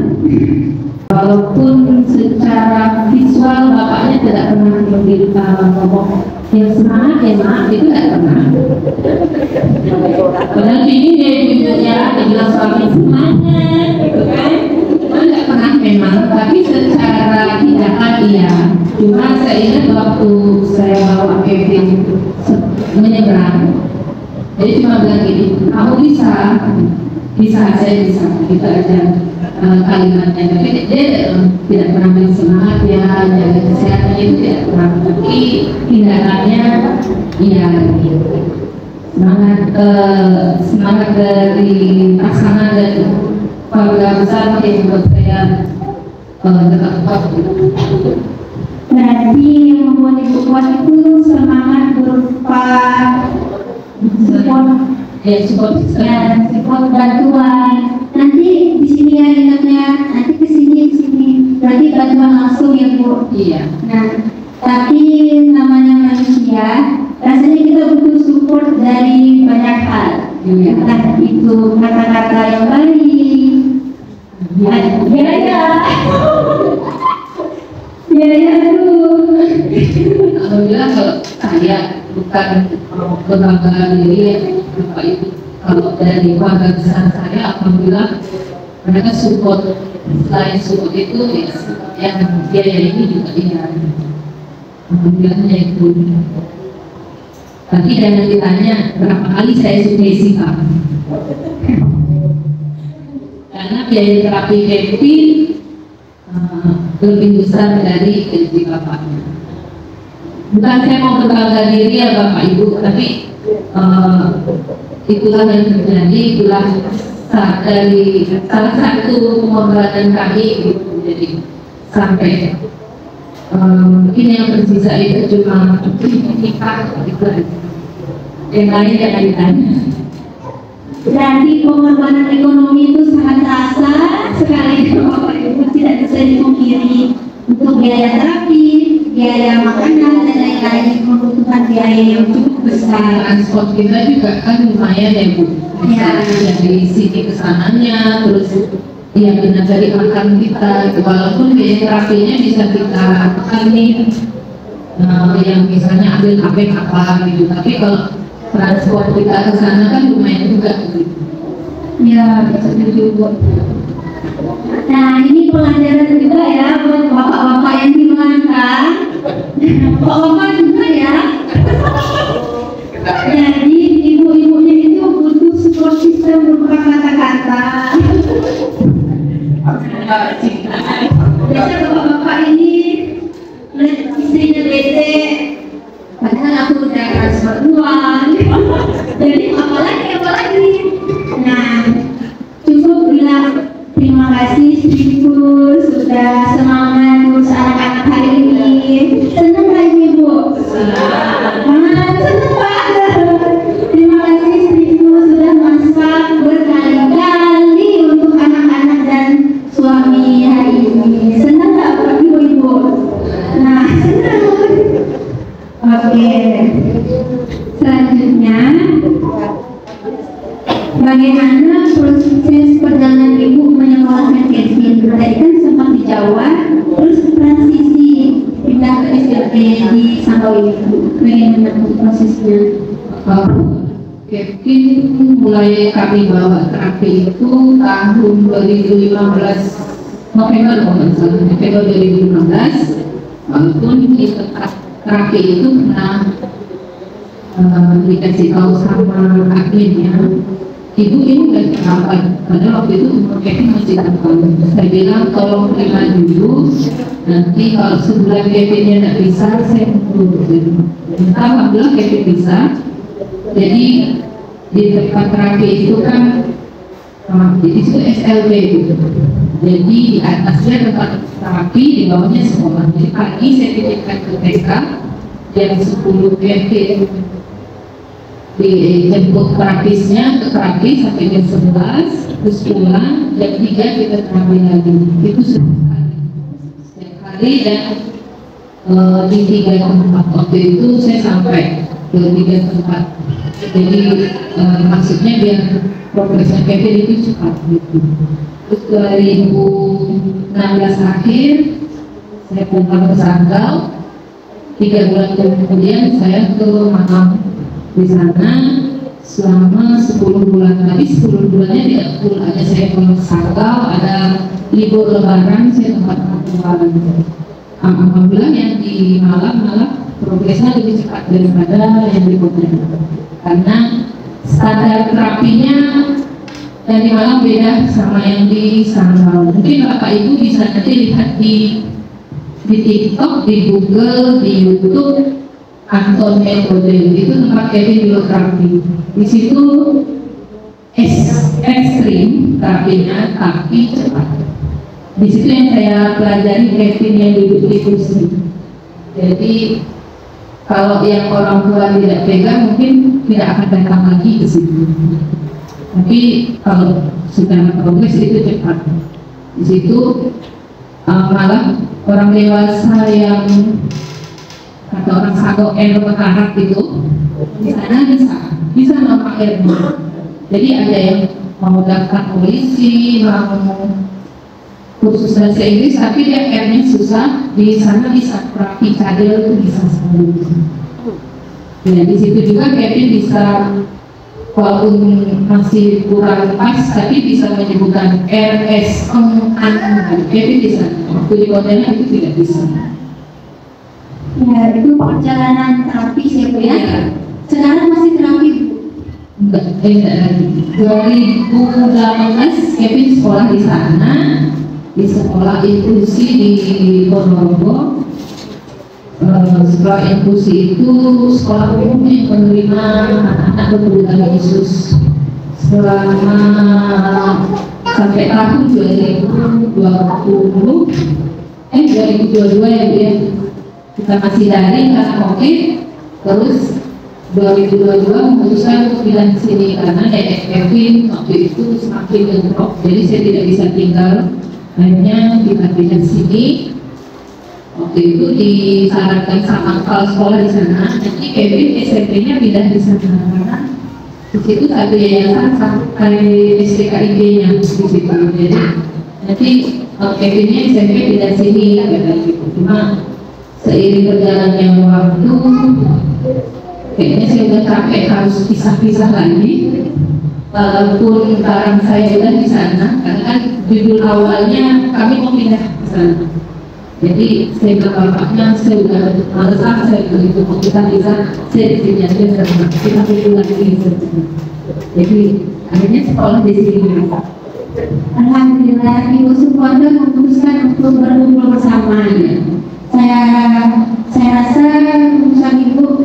Speaker 1: Walaupun secara visual bapaknya tidak pernah bercerita
Speaker 2: tidak pernah. Padahal ini dia ibunya dibilang suami semangat, gitu kan? Cuma nggak pernah memang, tapi secara tindakan iya. Cuma saya ingat waktu saya bawa Kevin menyeberang, jadi cuma bilang gini, kamu bisa, saya bisa, gitu aja kalimatnya. Tapi dia tidak pernah bilang semangat ya, jaga kesehatan itu tidak pernah. Tapi tindakannya iya. Semangat dari pasangan dan keluarga besar yang membuat saya tetap kuat.
Speaker 1: Berarti yang membuat ibu kuat itu semangat berupa support, support bantuan. Nanti di sini ya ingatnya, nanti ke sini. Berarti bantuan langsung ya Bu.
Speaker 2: Iya.
Speaker 1: Nah, tapi namanya manusia, rasanya kita butuh support dari banyak hal. Entah itu kata-kata yang baik, biaya dulu.
Speaker 2: Alhamdulillah kalau saya bukan kebanggaan diri Bapak Ibu, kalau dari keluarga besar saya, alhamdulillah mereka support. Selain support itu yang biaya ini juga dia. Alhamdulillahnya itu. Tapi jangan ditanya berapa kali saya sugesti Pak. Karena biaya terapi Kevin lebih besar dari gaji bapaknya. Bukan saya mau berbangga diri ya Bapak Ibu, tapi itulah yang terjadi, itulah dari salah satu pengorbanan kami gitu. Jadi sampai mungkin yang tersisa itu cuma nikah gitu aja. Yang lain jangan ditanya.
Speaker 1: Berarti pengorbanan ekonomi itu sangat terasa sekali Bapak Ibu, tidak bisa dipungkiri. Untuk biaya terapi, biaya makanan dan lain-lain membutuhkan biaya yang cukup besar.
Speaker 2: Transport kita juga kan lumayan ya Bu. Misalnya dari sini ke sananya, terus ya benar dari makan kita, walaupun biaya terapinya bisa kita makan nih, yang misalnya ambil apa gitu. Tapi kalau transport kita ke sana kan lumayan juga gitu.
Speaker 1: Ya, setuju Bu. Nah, ini pelajaran juga ya buat bapak-bapak yang di Melangkah. Bapak-bapak juga ya. Jadi ibu-ibunya itu butuh support system berupa kata-kata. Biasanya bapak-bapak ini istrinya bete, padahal aku udah transfer uang. Jadi apalagi. Nah, cukup bilang terima kasih istriku sudah semangat ngurus anak-anak hari ini. Senang gak Ibu? Senang banget. Terima kasih istriku sudah masak berkali-kali untuk anak-anak dan suami hari ini. Senang gak Ibu? Nah, senang. Oke. Selanjutnya, bagaimana proses perjalanan Ibu menyekolahkan Kevin? Tadi kan sempat di Jawa, terus transisi pindah ke SMP di Sanggawi. Bagaimana prosesnya?
Speaker 2: Kevin mulai kami bawa terapi itu tahun 2015 November 2015. Walaupun kita terapi itu pernah dikasih tahu sama adminnya, Ibu ini udah kapan? Padahal waktu itu umur Kevin masih 6 tahun. Saya bilang tolong terima dulu, nanti kalau sebulan Kevinnya tidak bisa, saya tunggu. Alhamdulillah Kevin bisa. Jadi di tempat terapi itu kan, jadi itu SLB gitu. Jadi di atasnya tempat terapi, di bawahnya sekolah. Jadi pagi saya titipkan ke TK, jam 10 Kevin dijemput terapisnya ke terapi sampai jam 11, terus pulang jam 3 kita terapi lagi. Itu setiap hari dan di 3 tempat. Waktu itu saya sampai ke 3 tempat. Jadi maksudnya biar progresnya Kevin itu cepat gitu. Terus 2016 akhir saya pulang ke Sanggau. 3 bulan kemudian saya ke Malang di sana selama 10 bulan, tapi 10 bulannya tidak full, ada saya sakau, ada libur lebaran saya tempat pertemuan. Alhamdulillah yang di Malang malah progresnya lebih cepat daripada yang di kota, karena standar terapinya yang di Malang beda sama yang di Sanggau. Mungkin Bapak Ibu bisa nanti lihat di TikTok, di Google, di YouTube, Anton Metode itu tempat bioterapi. Di situ ekstrim terapinya, tapi cepat. Di situ yang saya pelajari Kevin yang duduk di kursi. Jadi kalau yang orang tua tidak pegang mungkin tidak akan datang lagi ke situ. Tapi kalau sudah progres itu cepat. Di situ malah orang dewasa yang atau orang satu berkarat itu di sana bisa nampak airnya. Jadi ada yang mau daftar polisi, mau kursus bahasa Inggris, tapi dia airnya susah, di sana bisa terapi cadel itu bisa sembuh. Ya, di situ juga Kevin bisa, walaupun masih kurang pas, tapi bisa menyebutkan RS Kevin bisa. Waktu di hotelnya itu tidak bisa.
Speaker 1: Ya, itu perjalanan terapi saya Bu ya. Sekarang masih terapi Bu?
Speaker 2: Enggak lagi. 2018 Kevin sekolah di sana, di sekolah inklusi di Ponorogo. Sekolah inklusi itu sekolah umum yang menerima anak-anak berkebutuhan khusus selama sampai tahun 2022 ya Bu ya. Kita masih daring karena COVID, terus 2022 memutuskan untuk pindah ke sini karena Kevin waktu itu semakin bentrok, jadi saya tidak bisa tinggal, akhirnya kita pindah ke sini. Waktu itu disarankan sama kepala sekolah di sana, jadi Kevin SMP-nya pindah di sana karena di situ satu yayasan sampai STKIB-nya di situ. Jadi nanti Kevinnya SMP pindah sini gitu. Cuma seiring berjalannya waktu, kayaknya saya udah capek harus pisah-pisah lagi. Walaupun sekarang saya udah di sana, karena kan judul awalnya kami mau pindah ke sana. Jadi saya bilang bapaknya, saya udah males saya begitu mau kita bisa, saya di sini aja kita pilih lagi. Jadi akhirnya sekolah di sini.
Speaker 1: Alhamdulillah Ibu Supondo memutuskan untuk berkumpul bersama ya. Saya rasa keputusan Ibu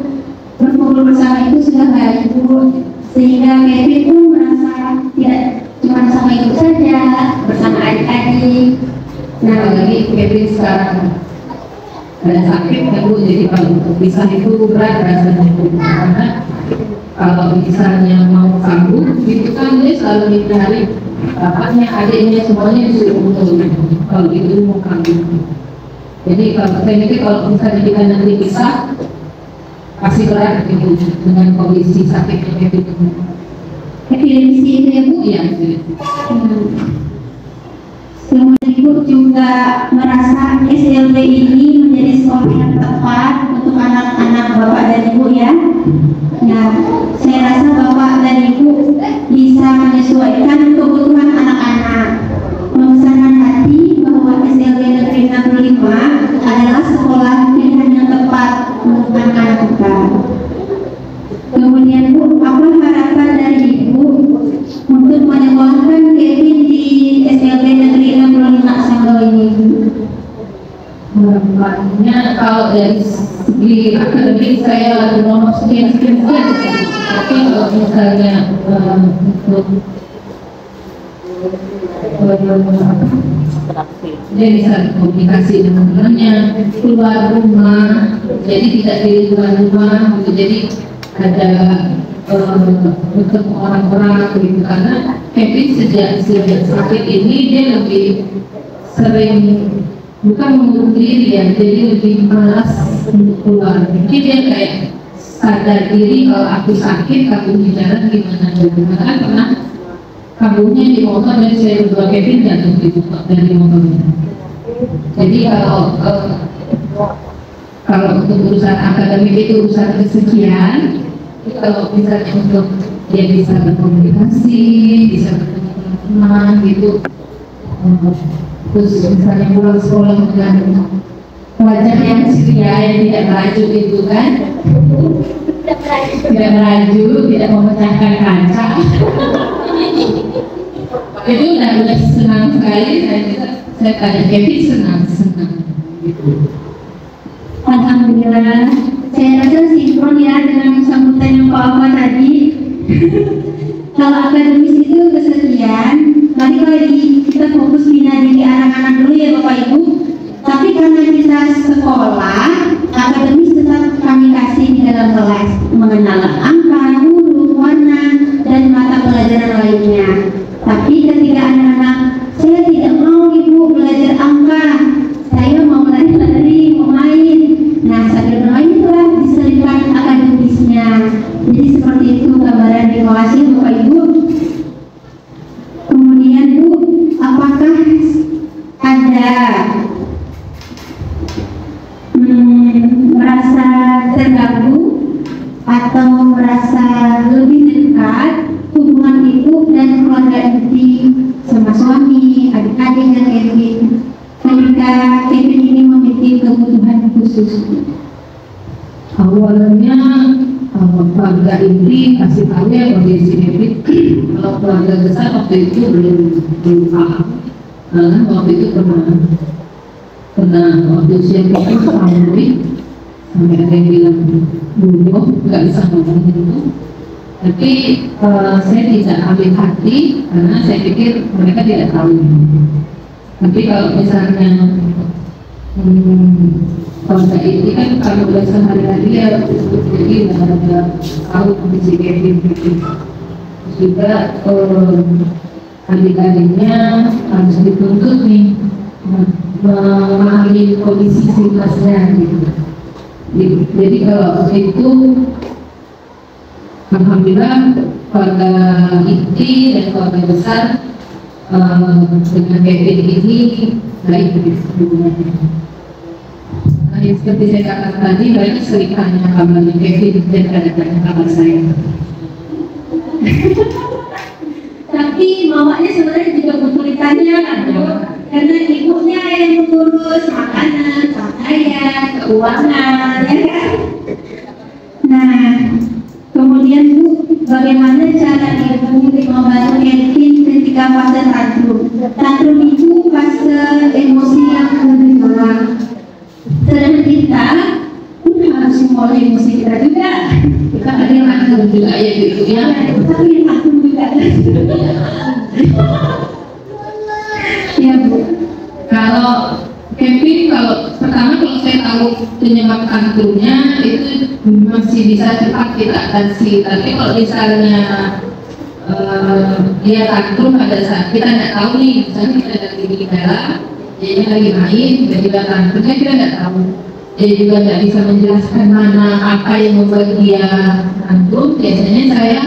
Speaker 1: berkumpul bersama itu sudah baik Bu, sehingga Kevin pun merasa tidak cuma sama Ibu saja, bersama adik-adik.
Speaker 2: Nah lagi Kevin sekarang ada sakit ya Bu, jadi kalau untuk pisah itu berat rasanya Bu, karena kalau misalnya mau kambuh itu kan dia selalu mencari bapaknya, adiknya, semuanya disuruh kumpul. Kalau itu mau kambuh. Jadi kalau saya mikir kalau misalnya kita nanti bisa pasti berat gitu dengan kondisi sakitnya gitu.
Speaker 1: Epilepsi itu ya Bu?
Speaker 2: Iya.
Speaker 1: Kemudian Ibu juga merasa SLB ini menjadi sekolah yang tepat untuk anak-anak Bapak dan Ibu ya. Nah, saya rasa Bapak dan Ibu bisa menyesuaikan kebutuhan anak-anak. Memesankan hati bahwa SLB Negeri 65 adalah sekolah pilihan yang tepat untuk anak-anak kita. Kemudian Bu, apa harapan dari Ibu untuk menyekolahkan Kevin di SLB Negeri 65 Sanggau ini?
Speaker 2: Harapannya kalau dari segi akademik saya lagi nomor sekian, tapi kalau misalnya untuk dia bisa komunikasi dengan temannya, keluar rumah, jadi tidak di luar rumah, jadi ada bertemu orang-orang gitu. Karena Kevin sejak sakit ini dia lebih sering bukan mengurung diri ya, jadi lebih malas untuk keluar. Mungkin dia kayak sadar diri kalau aku sakit, aku di jalan gimana gitu. Kan pernah kaburnya di motor dan saya berdua Kevin jatuh gitu dari motornya. Jadi kalau untuk urusan akademik itu urusan kesekian, Kalau misalnya untuk dia bisa berkomunikasi, bisa bertemu teman-teman gitu, terus misalnya pulang sekolah dengan wajah yang ceria yang tidak merajuk itu kan, tidak merajuk, tidak memecahkan kaca, itu udah senang sekali. Saya tanya Kevin senang gitu.
Speaker 1: Alhamdulillah, saya rasa sinkron ya dengan sambutan yang Pak tadi. Kalau akademis itu kesekian, balik lagi kita fokus bina diri anak-anak dulu ya Bapak Ibu. Tapi karena kita sekolah, akademis tetap kami kasih di dalam kelas, mengenal angka, huruf, warna, dan mata pelajaran lainnya. Tapi ketika anak-anak, saya tidak mau Ibu belajar angka, saya mau lari-lari, mau main. Nah, sambil bermain itulah diselipkan akademisnya. Jadi seperti itu gambaran di kelas ya Bapak Ibu. Kemudian Bu, apakah ada merasa terganggu atau merasa lebih dekat hubungan ibu dan keluarga inti sama suami, adik-adik dan Kevin ketika Kevin ini memiliki kebutuhan khusus?
Speaker 2: Awalnya keluarga inti kasih tahu ya kondisi Kevin. Kalau keluarga besar waktu itu belum paham, karena waktu itu pernah waktu usia Kevin tahun lebih sampai ada yang bilang dulu nggak bisa ngomong itu. Tapi saya tidak ambil hati karena saya pikir mereka tidak tahu. Tapi kalau misalnya keluarga ini kan kalau udah sehari-hari ya jadi udah tahu kondisi Kevin gitu. Juga adik-adiknya harus dituntut nih memahami kondisi psikisnya gitu. Jadi kalau itu alhamdulillah keluarga inti dan keluarga besar dengan Kevin ini baik hubungannya. Nah, seperti saya katakan tadi, banyak sering tanya kabarnya Kevin dan kadang-kadang kabar saya.
Speaker 1: Tapi mamanya sebenarnya juga butuh ditanya kan Bu? Karena ibunya yang mengurus makanan, pakaian, keuangan, ya kan? Nah, kemudian Bu, bagaimana cara ibu membantu Kevin ketika fase tantrum? Tantrum itu fase emosi yang bergejolak. Sedang kita harus mulai emosi kita juga.
Speaker 2: Kita ada yang tantrum juga ya gitu ya.
Speaker 1: Tapi yang tantrum juga. Ya Bu.
Speaker 2: Kalau Kevin, kalau saya tahu penyebab tantrumnya itu masih bisa cepat kita atasi. Tapi kalau misalnya dia tantrum pada saat kita tidak tahu nih, misalnya kita lagi di dalam, dia lagi main, tiba-tiba tantrumnya kita tidak tahu. Dia juga tidak bisa menjelaskan mana apa yang membuat dia tantrum. Biasanya saya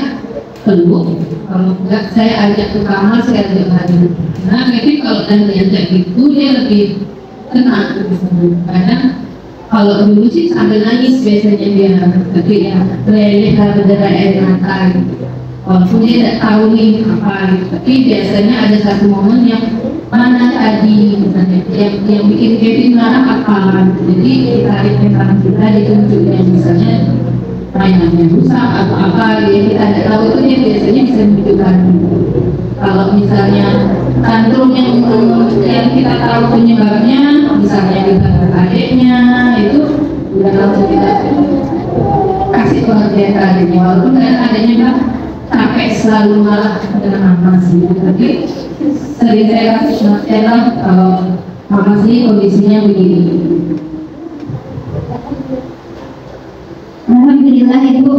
Speaker 2: peluk, kalau enggak saya ajak ke kamar, saya ajak lari. Nah, mungkin kalau dan diajak gitu dia lebih tenang, karena kalau dulu sih sambil nangis biasanya dia, tapi ya leleh berdarah air mata gitu. Walaupun dia tidak tahu nih apa gitu. Tapi biasanya ada satu momen yang mana tadi misalnya yang bikin Kevin marah apa, jadi ditarik ke tangan kita, ditunjuk yang misalnya mainannya rusak atau apa, dia kita tidak tahu itu dia biasanya bisa menunjukkan. Kalau misalnya tantrum yang kita tahu penyebabnya, misalnya kita adiknya itu udah langsung kita kasih pengertian ke adiknya, walaupun adiknya kan capek selalu malah dengan mama sih, tapi sering saya kasih pengertian lah kalau mama sih kondisinya begini.
Speaker 1: Alhamdulillah Ibu,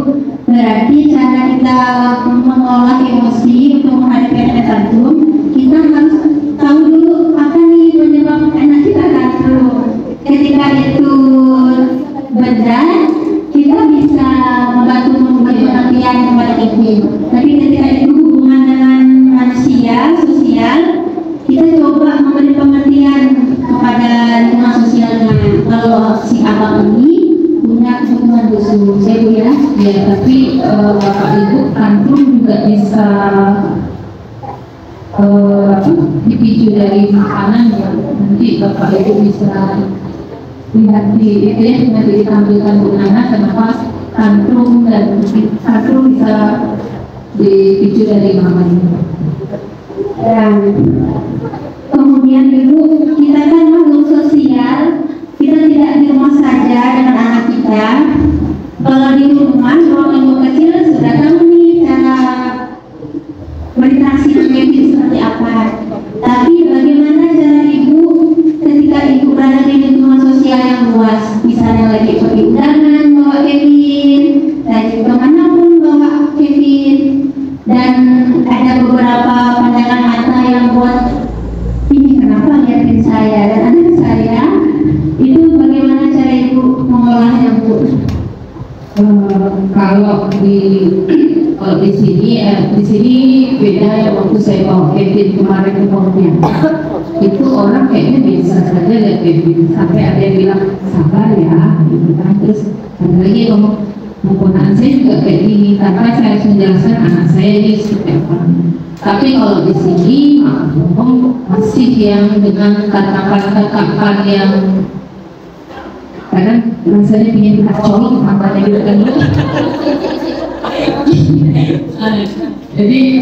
Speaker 1: berarti cara kita mengolah emosi untuk menghadapi tantrum, kita harus tahu dulu apa nih penyebab anak kita tantrum. Ketika itu benar, kita bisa membantu memberi pengertian kepada ibu. Tapi ketika itu hubungan dengan manusia sosial, kita coba memberi pengertian kepada lingkungan sosialnya. Kalau si abang ini punya hubungan khusus, saya Bu ya.
Speaker 2: Ya, tapi bisa dipicu dari makanan ya, nanti bapak ibu bisa lihat di itu ya, nanti ditampilkan di anak kenapa tantrum dan tantrum bisa dipicu dari makanan.
Speaker 1: Dan kemudian ibu, kita kan makhluk sosial, kita tidak di rumah saja dengan anak kita. Kalau di rumah, ruang ibu kecil sudah tahu nih cara berinteraksi dengan ibu seperti apa. Tapi bagaimana cara ibu ketika ibu berada di lingkungan sosial yang luas, misalnya lagi pergi undangan bawa Kevin, lagi kemanapun bawa Kevin, dan ada beberapa pandangan mata yang buat ini kenapa liatin saya dan anak saya, itu bagaimana cara ibu mengolahnya bu?
Speaker 2: Kalau di sini beda ya, waktu saya bawa Kevin kemarin ke Pontianak itu orang kayaknya biasa saja lihat Kevin, sampai ada yang bilang sabar ya gitu kan. Terus ada lagi ngomong penggunaan saya juga kayak gini, tanpa saya harus menjelaskan anak saya ini seperti apa. Tapi kalau di sini ngomong masih yang dengan kata-kata yang kadang rasanya ingin kacau makanya gitu kan. Jadi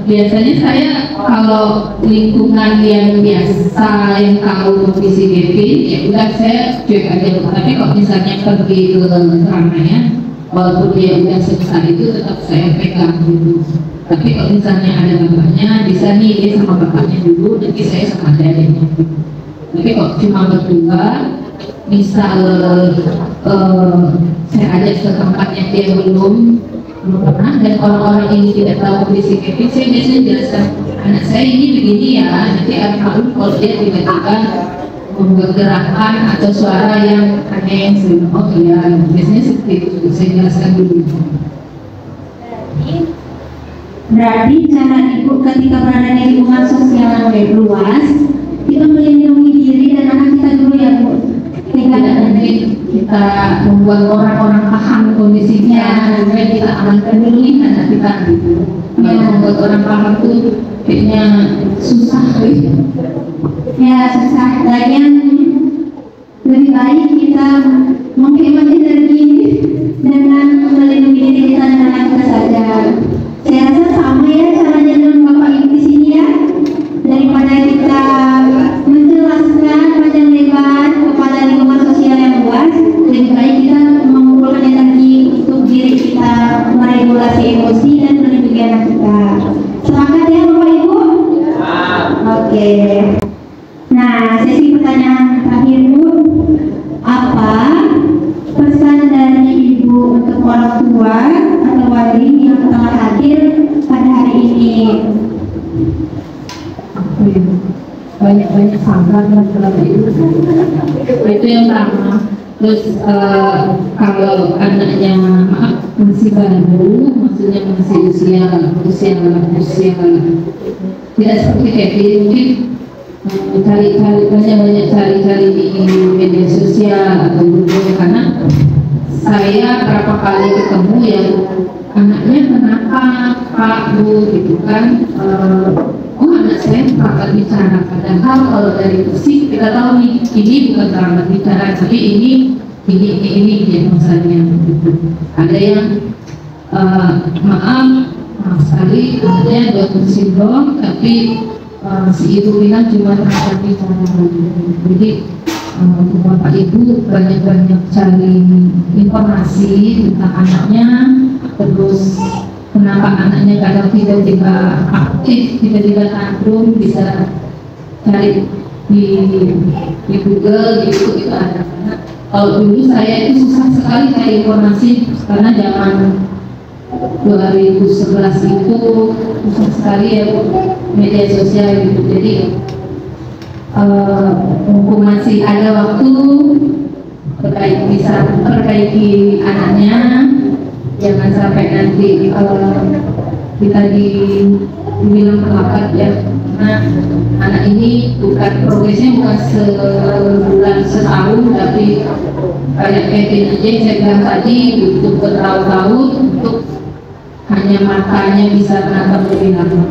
Speaker 2: biasanya saya kalau lingkungan yang biasa yang tahu kondisi Kevin, ya udah saya cuek aja. Tapi kalau misalnya pergi ke keramaian, walaupun dia udah sebesar itu tetap saya pegang gitu. Tapi kalau misalnya ada bapaknya, bisa nih dia sama bapaknya dulu, nanti saya sama adiknya. Tapi kalau cuma berdua, misal saya ajak ke tempat yang dia belum pernah dan orang-orang ini tidak tahu kondisi Kevin, saya biasanya jelaskan anak saya ini begini ya, nanti maklum kalau dia tiba-tiba membuat gerakan atau suara yang aneh, oh iya, biasanya seperti itu saya jelaskan dulu.
Speaker 1: Berarti cara ibu ketika berada di lingkungan sosial yang lebih luas, kita melindungi diri dan anak kita dulu ya bu.
Speaker 2: Tidak nanti kita membuat orang-orang paham kondisinya, supaya kita amankan dulu nih anak kita gitu. Kalau membuat orang paham tuh kayaknya susah gitu.
Speaker 1: Ya susah, lagian lebih baik kita menghemat energi dengan melindungi diri kita dan anak kita saja. Saya rasa sama ya caranya dengan bapak ibu di sini ya, daripada kita menjelaskan panjang lebar kepada lingkungan sosial yang luas, lebih baik kita mengumpulkan energi untuk diri kita meregulasi emosi dan melindungi anak kita. Sepakat ya bapak ibu? Oke. Nah, sesi pertanyaan terakhir bu, apa pesan dari ibu untuk orang tua atau wali yang telah hadir pada hari ini?
Speaker 2: Banyak-banyak sabar dan selama itu yang pertama. Terus kalau anaknya masih baru, maksudnya masih usia tidak seperti Kevin, mungkin banyak cari di media sosial atau Google, karena saya berapa kali ketemu yang anaknya kenapa Pak Bu gitu kan, oh anak saya terlambat bicara, padahal kalau dari fisik kita tahu nih ini bukan terlambat bicara, tapi ini diagnosanya gitu. Ada yang maaf sekali anaknya Down syndrome, tapi si ibu bilang cuma terlambat bicara. Jadi Bapak Ibu banyak-banyak cari informasi tentang anaknya, terus kenapa anaknya kadang tiba-tiba aktif, tiba-tiba tantrum, bisa cari di Google gitu, itu ada. Kalau dulu saya itu susah sekali cari informasi karena zaman 2011 itu susah sekali ya media sosial gitu. Jadi mumpung masih ada waktu, bisa perbaiki anaknya, jangan sampai nanti kita dibilang terlambat ya, karena anak ini bukan progresnya bukan sebulan setahun, tapi kayak Kevin aja saya bilang tadi butuh bertahun-tahun untuk hanya matanya bisa menatap lebih lama.